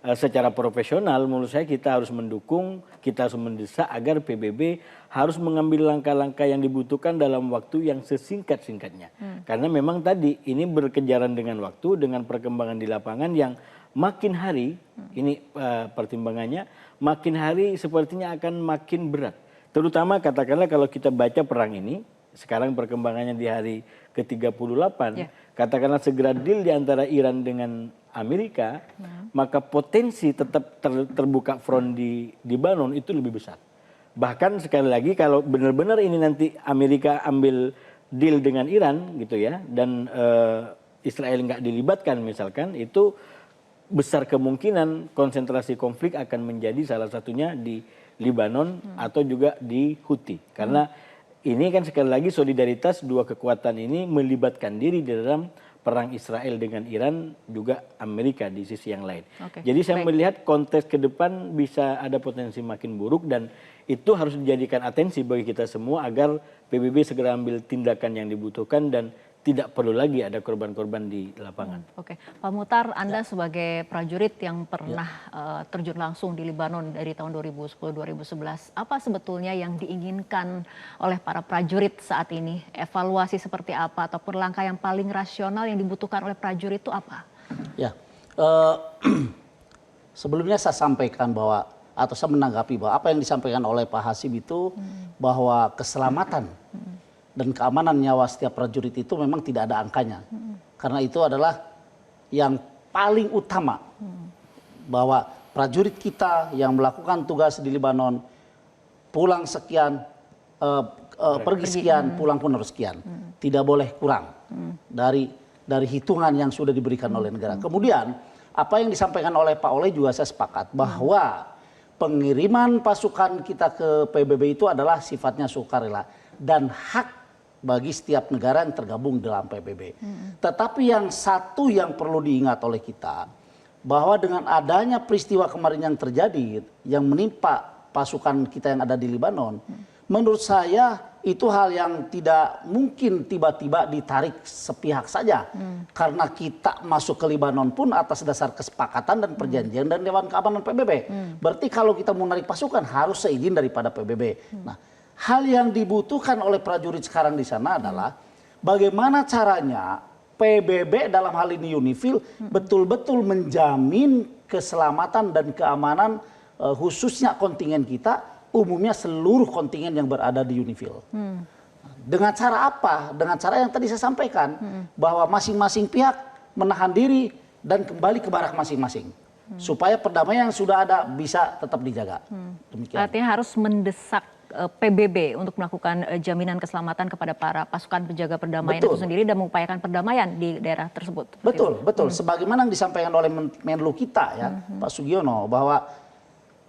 Speaker 6: secara profesional menurut saya kita harus mendukung, kita harus mendesak agar PBB harus mengambil langkah-langkah yang dibutuhkan dalam waktu yang sesingkat-singkatnya. Karena memang tadi ini berkejaran dengan waktu, dengan perkembangan di lapangan yang makin hari, ini pertimbangannya, makin hari sepertinya akan makin berat. Terutama katakanlah kalau kita baca perang ini, sekarang perkembangannya di hari ke-38, katakanlah segera deal di antara Iran dengan Amerika, maka potensi tetap terbuka front di Lebanon itu lebih besar. Bahkan sekali lagi kalau benar-benar ini nanti Amerika ambil deal dengan Iran gitu ya, dan Israel nggak dilibatkan misalkan, itu besar kemungkinan konsentrasi konflik akan menjadi salah satunya di Lebanon atau juga di Houthi. Karena ini kan sekali lagi solidaritas dua kekuatan ini melibatkan diri di dalam perang Israel dengan Iran, juga Amerika di sisi yang lain. Jadi saya melihat konteks ke depan bisa ada potensi makin buruk, dan itu harus dijadikan atensi bagi kita semua agar PBB segera ambil tindakan yang dibutuhkan dan tidak perlu lagi ada korban-korban di lapangan.
Speaker 4: Oke, Pak Muhtar, Anda sebagai prajurit yang pernah terjun langsung di Lebanon dari tahun 2010-2011, apa sebetulnya yang diinginkan oleh para prajurit saat ini? Evaluasi seperti apa ataupun langkah yang paling rasional yang dibutuhkan oleh prajurit itu apa?
Speaker 5: Ya, sebelumnya saya sampaikan bahwa, atau saya menanggapi bahwa apa yang disampaikan oleh Pak Hasib itu bahwa keselamatan dan keamanan nyawa setiap prajurit itu memang tidak ada angkanya. Karena itu adalah yang paling utama. Bahwa prajurit kita yang melakukan tugas di Lebanon, pulang sekian, pergi sekian, pulang pun harus sekian. Tidak boleh kurang dari hitungan yang sudah diberikan oleh negara. Kemudian apa yang disampaikan oleh Pak Oleh juga saya sepakat bahwa pengiriman pasukan kita ke PBB itu adalah sifatnya sukarela dan hak bagi setiap negara yang tergabung dalam PBB. Tetapi yang satu yang perlu diingat oleh kita, bahwa dengan adanya peristiwa kemarin yang terjadi, yang menimpa pasukan kita yang ada di Lebanon, menurut saya itu hal yang tidak mungkin tiba-tiba ditarik sepihak saja. Karena kita masuk ke Lebanon pun atas dasar kesepakatan dan perjanjian dan Dewan Keamanan PBB. Berarti kalau kita mau narik pasukan harus seizin daripada PBB. Nah, hal yang dibutuhkan oleh prajurit sekarang di sana adalah bagaimana caranya PBB dalam hal ini UNIFIL betul-betul menjamin keselamatan dan keamanan khususnya kontingen kita, umumnya seluruh kontingen yang berada di UNIFIL. Dengan cara apa? Dengan cara yang tadi saya sampaikan, bahwa masing-masing pihak menahan diri dan kembali ke barak masing-masing. supaya perdamaian yang sudah ada bisa tetap dijaga. Demikian.
Speaker 4: Artinya harus mendesak PBB untuk melakukan jaminan keselamatan kepada para pasukan penjaga perdamaian itu sendiri dan mengupayakan perdamaian di daerah tersebut.
Speaker 5: Betul, betul. Sebagaimana yang disampaikan oleh Menlu kita ya, Pak Sugiono, bahwa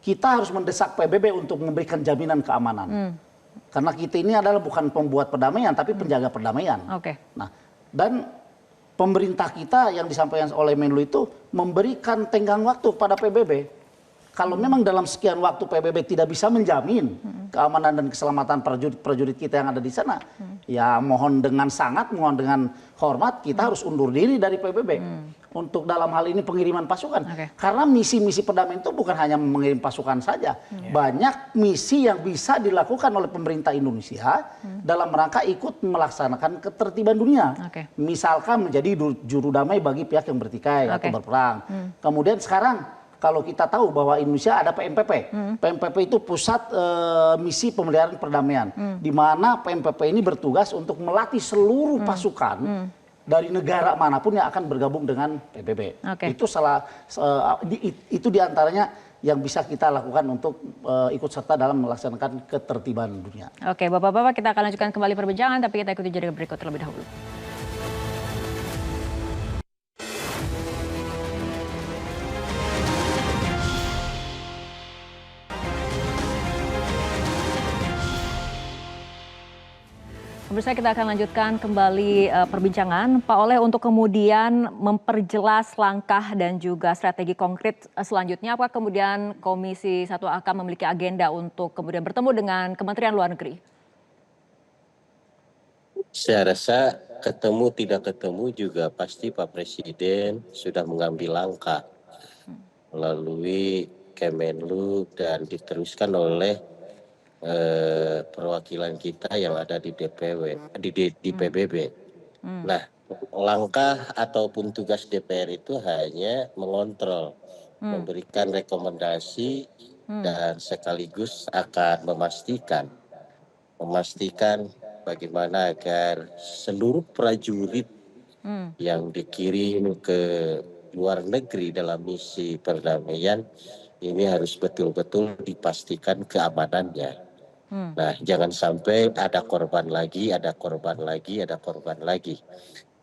Speaker 5: kita harus mendesak PBB untuk memberikan jaminan keamanan. Karena kita ini adalah bukan pembuat perdamaian, tapi penjaga perdamaian.
Speaker 4: Oke.
Speaker 5: Nah, dan pemerintah kita yang disampaikan oleh Menlu itu memberikan tenggang waktu pada PBB. Kalau memang dalam sekian waktu PBB tidak bisa menjamin keamanan dan keselamatan prajurit kita yang ada di sana, ya mohon dengan dengan hormat kita harus undur diri dari PBB untuk dalam hal ini pengiriman pasukan. Karena misi-misi perdamaian itu bukan hanya mengirim pasukan saja, banyak misi yang bisa dilakukan oleh pemerintah Indonesia dalam rangka ikut melaksanakan ketertiban dunia. Misalkan menjadi juru damai bagi pihak yang bertikai atau berperang. Kemudian sekarang kalau kita tahu bahwa Indonesia ada PMPP. PMPP itu pusat misi pemeliharaan perdamaian. Di mana PMPP ini bertugas untuk melatih seluruh pasukan dari negara manapun yang akan bergabung dengan PBB. Itu itu diantaranya yang bisa kita lakukan untuk ikut serta dalam melaksanakan ketertiban dunia.
Speaker 4: Oke, Bapak-bapak, kita akan lanjutkan kembali perbincangan, tapi kita ikuti jeda berikut terlebih dahulu. Pemirsa, kita akan lanjutkan kembali perbincangan. Pak Oleh, untuk kemudian memperjelas langkah dan juga strategi konkret selanjutnya, apa kemudian Komisi 1 akan memiliki agenda untuk kemudian bertemu dengan Kementerian Luar Negeri?
Speaker 7: Saya rasa ketemu tidak ketemu juga pasti Pak Presiden sudah mengambil langkah melalui Kemenlu dan diteruskan oleh perwakilan kita yang ada di di PBB. Nah, langkah ataupun tugas DPR itu hanya mengontrol, memberikan rekomendasi dan sekaligus akan memastikan bagaimana agar seluruh prajurit yang dikirim ke luar negeri dalam misi perdamaian ini harus betul-betul dipastikan keamanannya. Nah, jangan sampai ada korban lagi.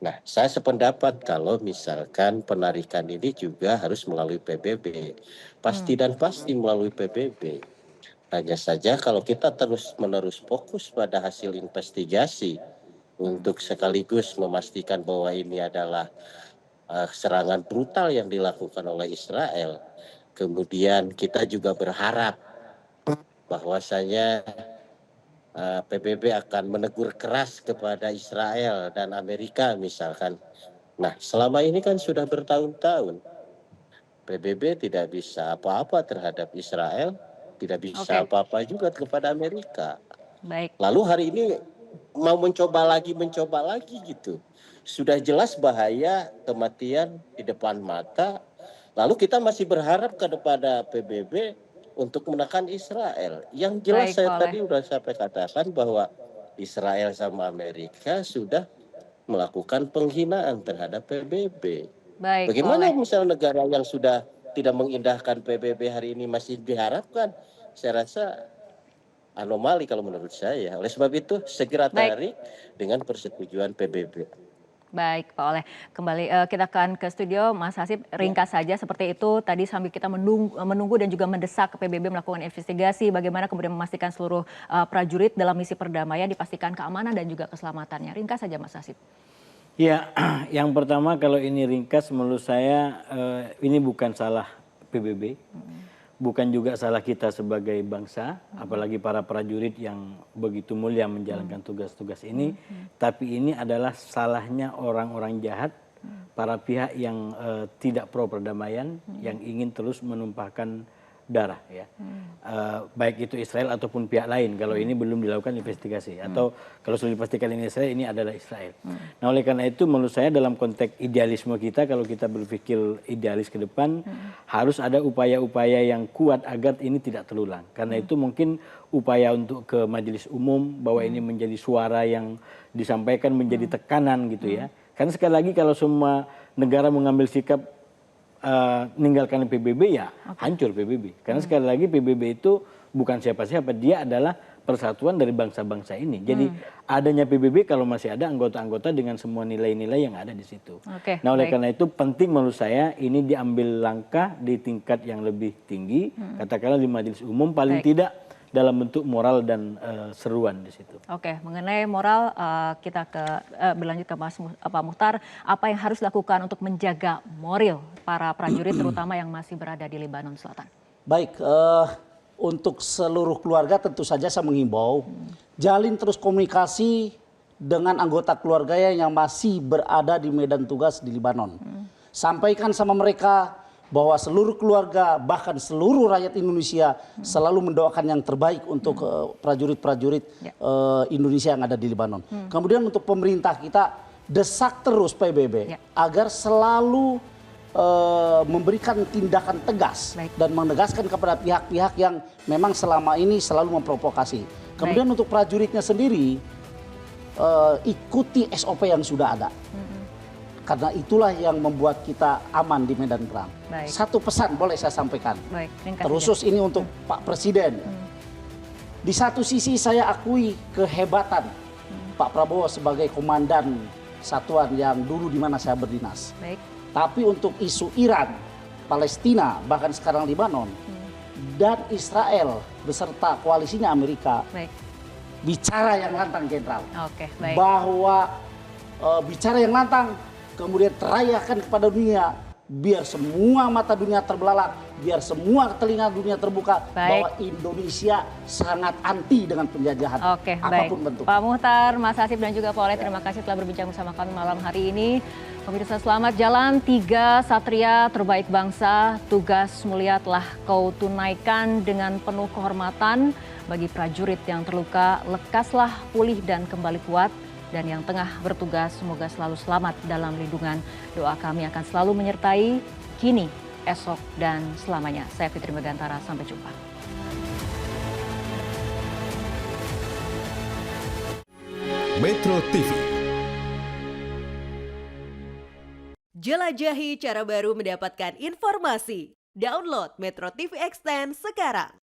Speaker 7: Nah, saya sependapat kalau misalkan penarikan ini juga harus melalui PBB. Pasti melalui PBB. Hanya saja kalau kita terus-menerus fokus pada hasil investigasi untuk sekaligus memastikan bahwa ini adalah serangan brutal yang dilakukan oleh Israel. Kemudian kita juga berharap bahwasanya PBB akan menegur keras kepada Israel dan Amerika misalkan. Nah, selama ini kan sudah bertahun-tahun PBB tidak bisa apa-apa terhadap Israel, tidak bisa apa-apa juga kepada Amerika. Lalu hari ini mau mencoba lagi gitu. Sudah jelas bahaya, kematian di depan mata. Lalu kita masih berharap kepada PBB untuk menekan Israel. Yang jelas tadi sudah saya katakan bahwa Israel sama Amerika sudah melakukan penghinaan terhadap PBB. Bagaimana misalnya negara yang sudah tidak mengindahkan PBB hari ini masih diharapkan? Saya rasa anomali kalau menurut saya. Oleh sebab itu segera tarik dengan persetujuan PBB.
Speaker 4: Baik, Pak Oleh. Kembali kita akan ke studio, Mas Hasib. Ringkas saja seperti itu. Tadi sambil kita menunggu dan juga mendesak PBB melakukan investigasi, bagaimana kemudian memastikan seluruh prajurit dalam misi perdamaian dipastikan keamanan dan juga keselamatannya. Ringkas saja, Mas Hasib.
Speaker 6: Ya, yang pertama kalau ini ringkas menurut saya ini bukan salah PBB. Bukan juga salah kita sebagai bangsa, apalagi para prajurit yang begitu mulia menjalankan tugas-tugas ini. Tapi ini adalah salahnya orang-orang jahat, para pihak yang tidak pro perdamaian, yang ingin terus menumpahkan darah, ya. Baik itu Israel ataupun pihak lain, kalau ini belum dilakukan investigasi. Atau kalau sudah dipastikan ini Israel, ini adalah Israel. Nah, oleh karena itu menurut saya dalam konteks idealisme kita, kalau kita berpikir idealis ke depan, harus ada upaya-upaya yang kuat agar ini tidak terulang. Karena itu mungkin upaya untuk ke majelis umum, bahwa ini menjadi suara yang disampaikan menjadi tekanan gitu ya. Karena sekali lagi kalau semua negara mengambil sikap meninggalkan PBB ya hancur PBB. Karena sekali lagi PBB itu bukan siapa-siapa, dia adalah persatuan dari bangsa-bangsa ini. Jadi adanya PBB kalau masih ada anggota-anggota dengan semua nilai-nilai yang ada di situ.
Speaker 4: Oke,
Speaker 6: Nah oleh
Speaker 4: baik.
Speaker 6: karena itu penting menurut saya ini diambil langkah di tingkat yang lebih tinggi, katakanlah di majelis umum paling
Speaker 4: Baik.
Speaker 6: tidak dalam bentuk moral dan seruan di situ.
Speaker 4: Oke, mengenai moral kita berlanjut ke Pak Muhtar, apa yang harus dilakukan untuk menjaga moral para prajurit terutama yang masih berada di Lebanon Selatan?
Speaker 5: Baik, untuk seluruh keluarga tentu saja saya menghimbau jalin terus komunikasi dengan anggota keluarga yang masih berada di medan tugas di Lebanon. Sampaikan sama mereka bahwa seluruh keluarga bahkan seluruh rakyat Indonesia selalu mendoakan yang terbaik untuk prajurit-prajurit Indonesia yang ada di Lebanon. Kemudian untuk pemerintah kita desak terus PBB agar selalu memberikan tindakan tegas
Speaker 4: Baik.
Speaker 5: dan menegaskan kepada pihak-pihak yang memang selama ini selalu memprovokasi. Kemudian untuk prajuritnya sendiri ikuti SOP yang sudah ada. Karena itulah yang membuat kita aman di medan perang.
Speaker 4: Baik.
Speaker 5: Satu pesan boleh saya sampaikan.
Speaker 4: Baik, ringkas
Speaker 5: Terusus ini untuk Pak Presiden. Di satu sisi saya akui kehebatan Pak Prabowo sebagai komandan satuan yang dulu di mana saya berdinas.
Speaker 4: Baik.
Speaker 5: Tapi untuk isu Iran, Palestina, bahkan sekarang Lebanon, dan Israel beserta koalisinya Amerika,
Speaker 4: Baik.
Speaker 5: bicara yang lantang Jenderal.
Speaker 4: Oke, baik.
Speaker 5: Bahwa bicara yang lantang, kemudian terayakan kepada dunia, biar semua mata dunia terbelalak, biar semua telinga dunia terbuka,
Speaker 4: Baik.
Speaker 5: bahwa Indonesia sangat anti dengan penjajahan
Speaker 4: Oke, baik.
Speaker 5: apapun bentuk.
Speaker 4: Pak Muhtar, Mas Hasib dan juga Pak Oleh, terima kasih telah berbincang bersama kami malam hari ini. Pemirsa, selamat jalan 3 satria terbaik bangsa. Tugas mulia telah kau tunaikan dengan penuh kehormatan. Bagi prajurit yang terluka, lekaslah pulih dan kembali kuat. Dan yang tengah bertugas, semoga selalu selamat dalam lindungan. Doa kami akan selalu menyertai kini, esok, dan selamanya. Saya Fitri Megantara, sampai jumpa.
Speaker 8: Metro TV.
Speaker 9: Jelajahi cara baru mendapatkan informasi. Download Metro TV Extend sekarang.